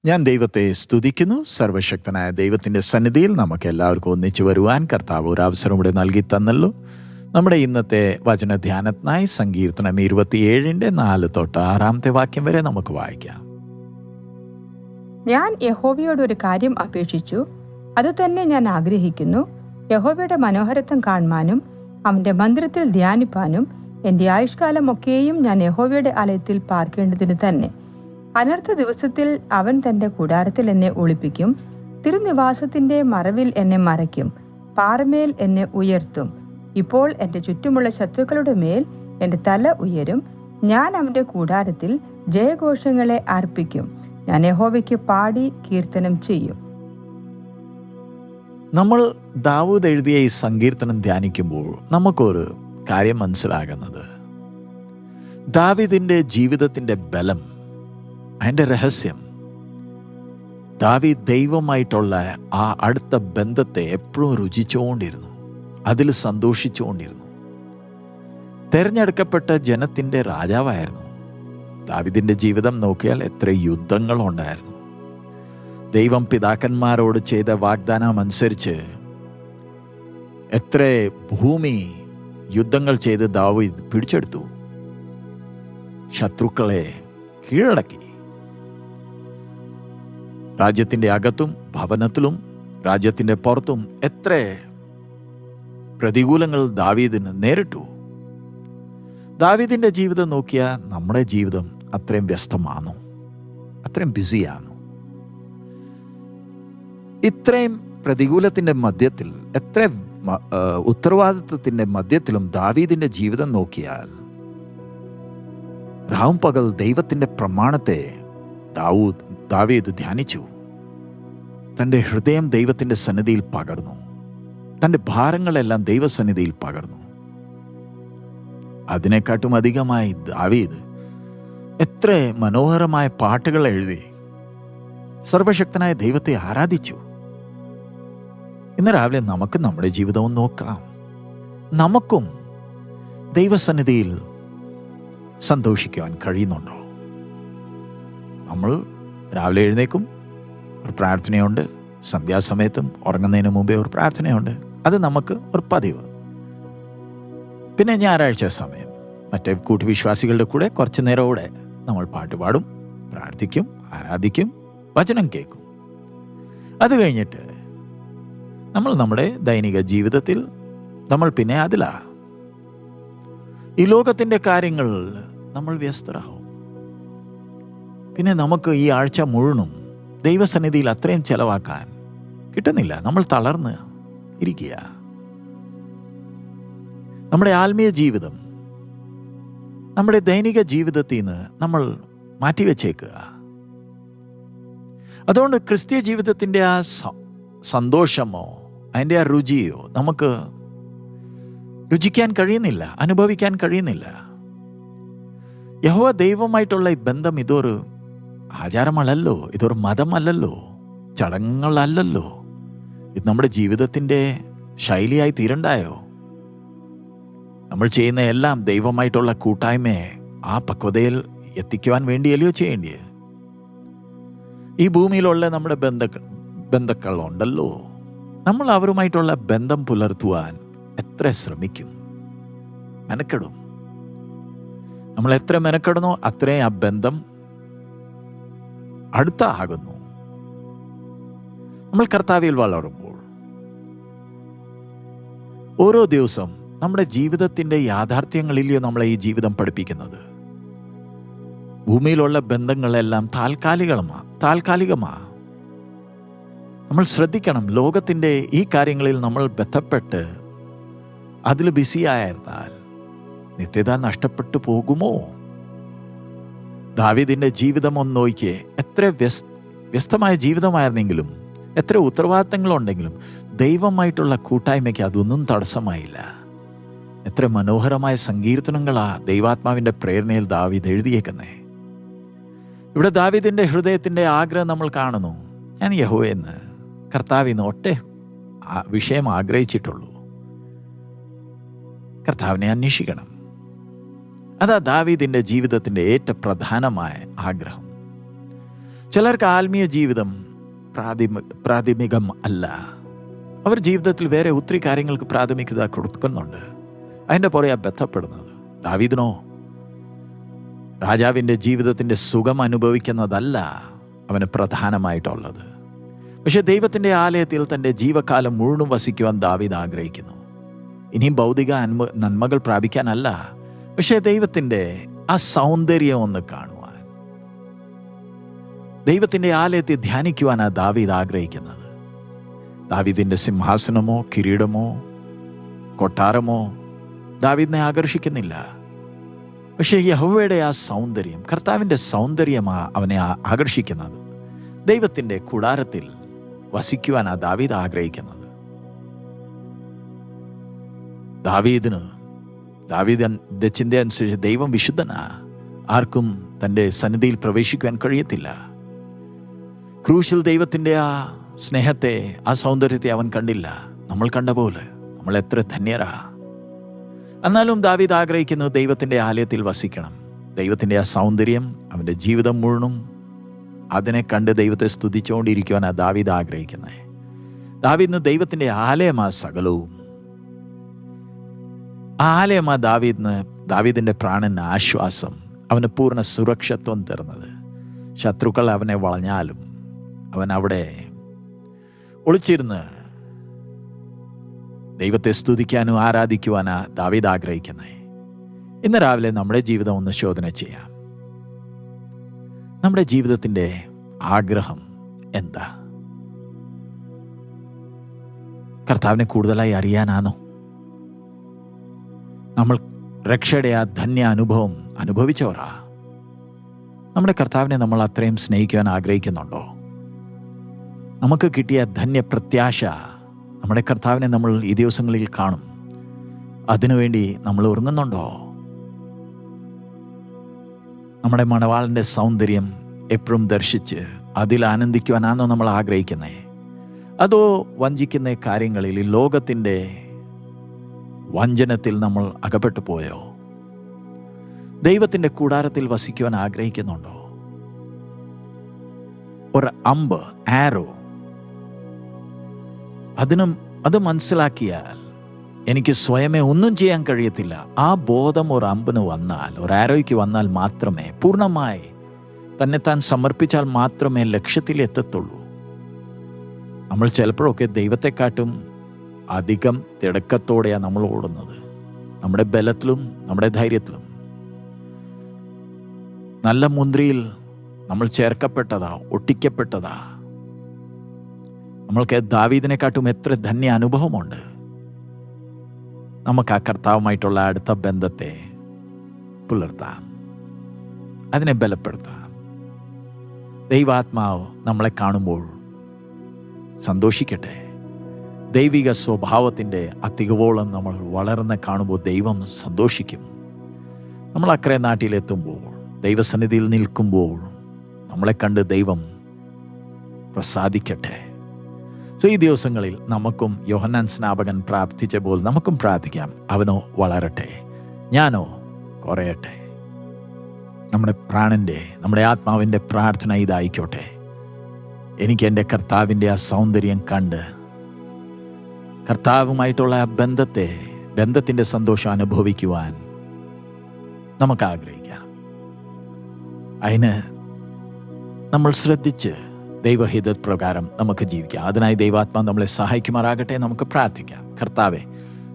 ഞാൻ ദൈവത്തെ സ്തുതിക്കുന്നു. സർവശക്തനായ ദൈവത്തിൻ്റെ സന്നിധിയിൽ നമുക്ക് എല്ലാവർക്കും ഒന്നിച്ചു വരുവാൻ കർത്താവ് ഒരു അവസരം കൂടെ നൽകി തന്നല്ലോ. നമ്മുടെ ഇന്നത്തെ വചനധ്യാനത്തിനായി സങ്കീർത്തനം 27:4-6 വാക്യം വരെ നമുക്ക് വായിക്കാം. ഞാൻ യഹോവയോട് ഒരു കാര്യം അപേക്ഷിച്ചു, അത് തന്നെ ഞാൻ ആഗ്രഹിക്കുന്നു. യഹോവയുടെ മനോഹരത്വം കാണുവാനും അവന്റെ മന്ദിരത്തിൽ ധ്യാനിപ്പാനും എൻ്റെ ആയുഷ്കാലമൊക്കെയും ഞാൻ യഹോവയുടെ ആലയത്തിൽ പാർക്കേണ്ടതിന് തന്നെ. അനർത്ഥ ദിവസത്തിൽ അവൻ തന്റെ കൂടാരത്തിൽ എന്നെ ഒളിപ്പിക്കും. തിരുനിവാസത്തിന്റെ മറവിൽ എന്നെ മറയ്ക്കും. പാറമേൽ എന്നെ ഉയർത്തും. ഇപ്പോൾ എൻ്റെ ചുറ്റുമുള്ള ശത്രുക്കളുടെ മേൽ എൻ്റെ തല ഉയരും. ഞാൻ അവന്റെ കൂടാരത്തിൽ ജയഘോഷങ്ങളെ അർപ്പിക്കും. ഞാൻ യഹോവയ്ക്ക് പാടി കീർത്തനം ചെയ്യും. നമ്മൾ ദാവൂദ് എഴുതിയ ഈ സങ്കീർത്തനം ധ്യാനിക്കുമ്പോൾ നമുക്കൊരു കാര്യം മനസ്സിലാകുന്നത്, ദാവീദിൻ്റെ ജീവിതത്തിൻ്റെ ബലം, അതിൻ്റെ രഹസ്യം, ദാവീദ് ദൈവമായിട്ടുള്ള ആ അടുത്ത ബന്ധത്തെ എപ്പോഴും രുചിച്ചുകൊണ്ടിരുന്നു, അതിൽ സന്തോഷിച്ചുകൊണ്ടിരുന്നു. തിരഞ്ഞെടുക്കപ്പെട്ട ജനത്തിൻ്റെ രാജാവായിരുന്നു. ദാവീദിൻ്റെ ജീവിതം നോക്കിയാൽ എത്ര യുദ്ധങ്ങളുണ്ടായിരുന്നു. ദൈവം പിതാക്കന്മാരോട് ചെയ്ത വാഗ്ദാനം അനുസരിച്ച് എത്ര ഭൂമി യുദ്ധങ്ങൾ ചെയ്ത് ദാവീദ് പിടിച്ചെടുത്തു, ശത്രുക്കളെ കീഴടക്കി. രാജ്യത്തിൻ്റെ അകത്തും ഭവനത്തിലും രാജ്യത്തിൻ്റെ പുറത്തും എത്ര പ്രതികൂലങ്ങൾ ദാവീദിന് നേരിട്ടു. ദാവീദിൻ്റെ ജീവിതം നോക്കിയാൽ നമ്മുടെ ജീവിതം അത്രയും വ്യസ്തമാണോ, അത്രയും ബിസിയാണോ? ഇത്രയും പ്രതികൂലത്തിൻ്റെ മധ്യത്തിൽ, എത്ര ഉത്തരവാദിത്വത്തിൻ്റെ മധ്യത്തിലും ദാവീദിൻ്റെ ജീവിതം നോക്കിയാൽ രാവും പകൽ ദൈവത്തിൻ്റെ പ്രമാണത്തെ ദാവീദ് ധ്യാനിച്ചു. തൻ്റെ ഹൃദയം ദൈവത്തിൻ്റെ സന്നിധിയിൽ പകർന്നു. തൻ്റെ ഭാരങ്ങളെല്ലാം ദൈവസന്നിധിയിൽ പകർന്നു. അതിനെക്കാട്ടും അധികമായി ദാവീദ് എത്ര മനോഹരമായ പാട്ടുകൾ എഴുതി സർവശക്തനായ ദൈവത്തെ ആരാധിച്ചു. ഇന്ന് രാവിലെ നമുക്ക് നമ്മുടെ ജീവിതവും നോക്കാം. നമുക്കും ദൈവസന്നിധിയിൽ സന്തോഷിക്കുവാൻ കഴിയുന്നുണ്ടോ? നമ്മൾ രാവിലെ എഴുന്നേക്കും, ഒരു പ്രാർത്ഥനയുണ്ട്. സന്ധ്യാസമയത്തും ഉറങ്ങുന്നതിന് മുമ്പേ ഒരു പ്രാർത്ഥനയുണ്ട്. അത് നമുക്ക് ഒരു പതിവ്. പിന്നെ ഞായറാഴ്ച സമയം മറ്റേ കൂട്ടുവിശ്വാസികളുടെ കൂടെ കുറച്ച് നേരം കൂടെ നമ്മൾ പാട്ട് പാടും, പ്രാർത്ഥിക്കും, ആരാധിക്കും, വചനം കേൾക്കും. അത് കഴിഞ്ഞിട്ട് നമ്മൾ നമ്മുടെ ദൈനിക ജീവിതത്തിൽ നമ്മൾ പിന്നെ ഈ ലോകത്തിൻ്റെ കാര്യങ്ങൾ നമ്മൾ വ്യസ്തരാകും. പിന്നെ നമുക്ക് ഈ ആഴ്ച മുഴുവനും ദൈവസന്നിധിയിൽ അത്രയും ചെലവാക്കാൻ കിട്ടുന്നില്ല. നമ്മൾ തളർന്ന് ഇരിക്കുക. നമ്മുടെ ആത്മീയ ജീവിതം, നമ്മുടെ ദൈനിക ജീവിതത്തിൽ നിന്ന് നമ്മൾ മാറ്റിവെച്ചേക്കുക. അതുകൊണ്ട് ക്രിസ്തീയ ജീവിതത്തിൻ്റെ ആ സന്തോഷമോ അതിൻ്റെ ആ രുചിയോ നമുക്ക് രുചിക്കാൻ കഴിയുന്നില്ല, അനുഭവിക്കാൻ കഴിയുന്നില്ല. യഹോവ ദൈവമായിട്ടുള്ള ഈ ബന്ധം ഇതൊരു ആചാരമല്ലല്ലോ, ഇതൊരു മതമല്ലല്ലോ, ചടങ്ങുകളല്ലല്ലോ. ഇത് നമ്മുടെ ജീവിതത്തിൻ്റെ ശൈലിയായി തീരണ്ടായോ? നമ്മൾ ചെയ്യുന്ന എല്ലാം ദൈവമായിട്ടുള്ള കൂട്ടായ്മയെ ആ പക്വതയിൽ എത്തിക്കുവാൻ വേണ്ടിയല്ലയോ ചെയ്യേണ്ടിയത്? ഈ ഭൂമിയിലുള്ള നമ്മുടെ ബന്ധുക്കളുണ്ടല്ലോ, നമ്മൾ അവരുമായിട്ടുള്ള ബന്ധം പുലർത്തുവാൻ എത്ര ശ്രമിക്കും, മെനക്കെടും. നമ്മൾ എത്ര മെനക്കെടുന്നോ അത്രയും ആ ബന്ധം അടുത്താകുന്നു. നമ്മൾ കർത്താവിൽ വളരുമ്പോൾ ഓരോ ദിവസം നമ്മുടെ ജീവിതത്തിൻ്റെ യാഥാർത്ഥ്യങ്ങളിലെയോ നമ്മളെ ഈ ജീവിതം പഠിപ്പിക്കുന്നത്. ഭൂമിയിലുള്ള ബന്ധങ്ങളെല്ലാം താൽക്കാലികമാ. നമ്മൾ ശ്രദ്ധിക്കണം. ലോകത്തിൻ്റെ ഈ കാര്യങ്ങളിൽ നമ്മൾ ബന്ധപ്പെട്ട് അതിൽ ബിസിയായിരുന്നാൽ നിത്യത നഷ്ടപ്പെട്ടു പോകുമോ? ദാവീദിൻ്റെ ജീവിതം ഒന്ന് നോക്കിയേ. എത്ര വ്യസ്തമായ ജീവിതമായിരുന്നെങ്കിലും, എത്ര ഉത്തരവാദിത്തങ്ങളുണ്ടെങ്കിലും ദൈവമായിട്ടുള്ള കൂട്ടായ്മയ്ക്ക് അതൊന്നും തടസ്സമായില്ല. എത്ര മനോഹരമായ സങ്കീർത്തനങ്ങളാ ദൈവാത്മാവിൻ്റെ പ്രേരണയിൽ ദാവീദ് എഴുതിയേക്കുന്നേ. ഇവിടെ ദാവീദിൻ്റെ ഹൃദയത്തിൻ്റെ ആഗ്രഹം നമ്മൾ കാണുന്നു. ഞാൻ യഹോവയെന്ന്, കർത്താവിന്ന് ഒറ്റ വിഷയം ആഗ്രഹിച്ചിട്ടുള്ളൂ, കർത്താവിനെ അന്വേഷിക്കണം. അതാ ദാവീദിൻ്റെ ജീവിതത്തിൻ്റെ ഏറ്റവും പ്രധാനമായ ആഗ്രഹം. ചിലർക്ക് ആത്മീയ ജീവിതം പ്രാഥമികം അല്ല. അവർ ജീവിതത്തിൽ വേറെ ഒത്തിരി കാര്യങ്ങൾക്ക് പ്രാഥമികത കൊടുക്കുന്നുണ്ട്. അതിൻ്റെ പുറകെ ബന്ധപ്പെടുന്നത്. ദാവീദിനോ രാജാവിൻ്റെ ജീവിതത്തിൻ്റെ സുഖം അനുഭവിക്കുന്നതല്ല അവന് പ്രധാനമായിട്ടുള്ളത്. പക്ഷെ ദൈവത്തിൻ്റെ ആലയത്തിൽ തൻ്റെ ജീവകാലം മുഴുവൻ വസിക്കുവാൻ ദാവീദ് ആഗ്രഹിക്കുന്നു. ഇനിയും ഭൗതിക നന്മകൾ പ്രാപിക്കാനല്ല, പക്ഷേ ദൈവത്തിൻ്റെ ആ സൗന്ദര്യം ഒന്ന് കാണുവാൻ, ദൈവത്തിൻ്റെ ആലയത്തിൽ ധ്യാനിക്കുവാനാണ് ദാവീദ് ആഗ്രഹിക്കുന്നത്. ദാവീദിൻ്റെ സിംഹാസനമോ കിരീടമോ കൊട്ടാരമോ ദാവീദിനെ ആകർഷിക്കുന്നില്ല. പക്ഷേ യഹോവയുടെ ആ സൗന്ദര്യം, കർത്താവിൻ്റെ സൗന്ദര്യമാണ് അവനെ ആകർഷിക്കുന്നത്. ദൈവത്തിൻ്റെ കൂടാരത്തിൽ വസിക്കുവാനാണ് ദാവീദ് ആഗ്രഹിക്കുന്നത്. ദാവീദിന്റെ ചിന്ത അനുസരിച്ച് ദൈവം വിശുദ്ധനാ, ആർക്കും തൻ്റെ സന്നിധിയിൽ പ്രവേശിക്കുവാൻ കഴിയത്തില്ല. ക്രൂശിൽ ദൈവത്തിൻ്റെ ആ സ്നേഹത്തെ, ആ സൗന്ദര്യത്തെ അവൻ കണ്ടില്ല. നമ്മൾ കണ്ട പോലെ നമ്മൾ എത്ര ധന്യരാ. എന്നാലും ദാവീദ് ആഗ്രഹിക്കുന്നത് ദൈവത്തിൻ്റെ ആലയത്തിൽ വസിക്കണം. ദൈവത്തിൻ്റെ ആ സൗന്ദര്യം അവൻ്റെ ജീവിതം മുഴുവനും അതിനെ കണ്ട് ദൈവത്തെ സ്തുതിച്ചുകൊണ്ടിരിക്കുവാനാണ് ദാവീദ് ആഗ്രഹിക്കുന്നത്. ദാവീദിന് ദൈവത്തിൻ്റെ ആലയമാ സകലവും. ആലയമാ ദാവീദിൻ്റെ പ്രാണന് ആശ്വാസം, അവന് പൂർണ്ണ സുരക്ഷത്വം തരുന്നത്. ശത്രുക്കൾ അവനെ വളഞ്ഞാലും അവൻ അവിടെ ഒളിച്ചിരുന്ന് ദൈവത്തെ സ്തുതിക്കാനും ആരാധിക്കുവാനാ ദാവീദ് ആഗ്രഹിക്കുന്നത്. ഇന്ന് രാവിലെ നമ്മുടെ ജീവിതം ഒന്ന് ശോധന ചെയ്യാം. നമ്മുടെ ജീവിതത്തിൻ്റെ ആഗ്രഹം എന്താ? കർത്താവിനെ കൂടുതലായി അറിയാനാണോ? നമ്മൾ രക്ഷയുടെ ആ ധന്യ അനുഭവം അനുഭവിച്ചവരാ. നമ്മുടെ കർത്താവിനെ നമ്മൾ അത്രയും സ്നേഹിക്കുവാൻ ആഗ്രഹിക്കുന്നുണ്ടോ? നമുക്ക് കിട്ടിയ ധന്യ പ്രത്യാശ, നമ്മുടെ കർത്താവിനെ നമ്മൾ ഈ ദിവസങ്ങളിൽ കാണും, അതിനുവേണ്ടി നമ്മൾ ഒരുങ്ങുന്നുണ്ടോ? നമ്മുടെ മണവാളൻ്റെ സൗന്ദര്യം എപ്പോഴും ദർശിച്ച് അതിൽ ആനന്ദിക്കുവാനാണോ നമ്മൾ ആഗ്രഹിക്കുന്നത്? അതോ വഞ്ചിക്കുന്ന കാര്യങ്ങളിൽ, ഈ ലോകത്തിൻ്റെ വഞ്ചനത്തിൽ നമ്മൾ അകപ്പെട്ടു പോയോ? ദൈവത്തിൻ്റെ കൂടാരത്തിൽ വസിക്കുവാൻ ആഗ്രഹിക്കുന്നുണ്ടോ? ഒരു അമ്പ്, ആരോ, അത് മനസ്സിലാക്കിയാൽ എനിക്ക് സ്വയമേ ഒന്നും ചെയ്യാൻ കഴിയത്തില്ല. ആ ബോധം ഒരു അമ്പിന് വന്നാൽ, ഒരു ആരോയ്ക്ക് വന്നാൽ മാത്രമേ, പൂർണ്ണമായി തന്നെത്താൻ സമർപ്പിച്ചാൽ മാത്രമേ ലക്ഷ്യത്തിലെത്തത്തുള്ളൂ. നമ്മൾ ചിലപ്പോഴൊക്കെ ദൈവത്തെക്കാട്ടും അധികം തിടക്കത്തോടെയാണ് നമ്മൾ ഓടുന്നത്. നമ്മുടെ ബലത്തിലും നമ്മുടെ ധൈര്യത്തിലും. നല്ല മുന്തിരിയിൽ നമ്മൾ ചേർക്കപ്പെട്ടതാ, ഒട്ടിക്കപ്പെട്ടതാ. നമ്മൾക്ക് ദാവീദിനെക്കാട്ടും എത്ര ധന്യ അനുഭവമുണ്ട്. നമുക്ക് ആ കർത്താവുമായിട്ടുള്ള അടുത്ത ബന്ധത്തെ പുലർത്താം, അതിനെ ബലപ്പെടുത്താം. ദൈവാത്മാവ് നമ്മളെ കാണുമ്പോൾ സന്തോഷിക്കട്ടെ. ദൈവിക സ്വഭാവത്തിൻ്റെ അധികവോളം നമ്മൾ വളർന്ന് കാണുമ്പോൾ ദൈവം സന്തോഷിക്കും. നമ്മൾ അക്കരെ നാട്ടിലെത്തുമ്പോൾ, ദൈവസന്നിധിയിൽ നിൽക്കുമ്പോൾ നമ്മളെ കണ്ട് ദൈവം പ്രസാദിക്കട്ടെ. ഈ ദിവസങ്ങളിൽ നമുക്കും യോഹന്നാൻ സ്നാപകൻ പ്രാർത്ഥിച്ച പോലെ നമുക്കും പ്രാർത്ഥിക്കാം. അവനോ വളരട്ടെ, ഞാനോ കുറയട്ടെ. നമ്മുടെ പ്രാണൻ്റെ, നമ്മുടെ ആത്മാവിൻ്റെ പ്രാർത്ഥന ഇതായിക്കോട്ടെ. എനിക്ക് എൻ്റെ കർത്താവിൻ്റെ ആ സൗന്ദര്യം കണ്ട് കർത്താവുമായിട്ടുള്ള ആ ബന്ധത്തിൻ്റെ സന്തോഷം അനുഭവിക്കുവാൻ നമുക്ക് ആഗ്രഹിക്കാം. അതിന് നമ്മൾ ശ്രദ്ധിച്ച് ദൈവഹിതപ്രകാരം നമുക്ക് ജീവിക്കാം. അതിനായി ദൈവാത്മാവ് നമ്മളെ സഹായിക്കുമാറാകട്ടെ. നമുക്ക് പ്രാർത്ഥിക്കാം. കർത്താവെ,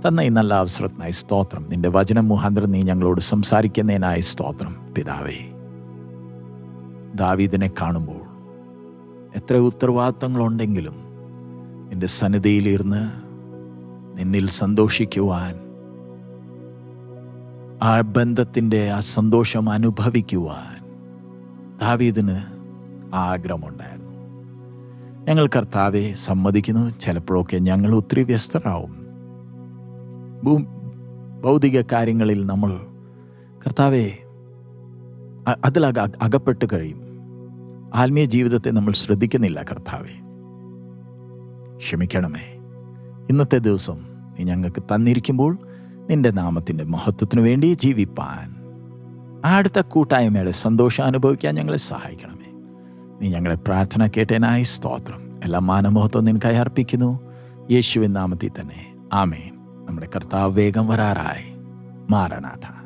തന്ന ഈ നല്ല അവസരത്തിനായി സ്തോത്രം. നിന്റെ വചനം മുഖാന്തരം നീ ഞങ്ങളോട് സംസാരിക്കുന്നതിനായി സ്തോത്രം. പിതാവേ, ദാവീദിനെ കാണുമ്പോൾ എത്ര ഉത്തരവാദിത്തങ്ങളുണ്ടെങ്കിലും നിന്റെ സന്നിധിയിലിരുന്ന് നിന്നിൽ സന്തോഷിക്കുവാൻ, ആ ബന്ധത്തിൻ്റെ ആ സന്തോഷം അനുഭവിക്കുവാൻ ദാവീദിന് ആഗ്രഹമുണ്ടായിരുന്നു. ഞങ്ങൾ കർത്താവെ സമ്മതിക്കുന്നു, ചിലപ്പോഴൊക്കെ ഞങ്ങൾ ഒത്തിരി വ്യസ്തരാവും. ഭൗതിക കാര്യങ്ങളിൽ നമ്മൾ കർത്താവെ അതിൽ അകപ്പെട്ട് കഴിയും. ആത്മീയ ജീവിതത്തെ നമ്മൾ ശ്രദ്ധിക്കുന്നില്ല. കർത്താവെ, ക്ഷമിക്കണമേ. ഇന്നത്തെ ദിവസം നീ ഞങ്ങൾക്ക് തന്നിരിക്കുമ്പോൾ നിന്റെ നാമത്തിൻ്റെ മഹത്വത്തിനു വേണ്ടി ജീവിപ്പാൻ, അടുത്ത കൂട്ടായ്മയുടെ സന്തോഷം അനുഭവിക്കാൻ ഞങ്ങളെ സഹായിക്കണമേ. നീ ഞങ്ങളെ പ്രാർത്ഥന കേട്ടതിനായി സ്തോത്രം. എല്ലാ മാനമഹത്വം നിനക്കായി അർപ്പിക്കുന്നു, യേശുവിൻ നാമത്തിൽ തന്നെ. ആമേൻ. നമ്മുടെ കർത്താവ് വേഗം വരാറായി. മാറനാഥ.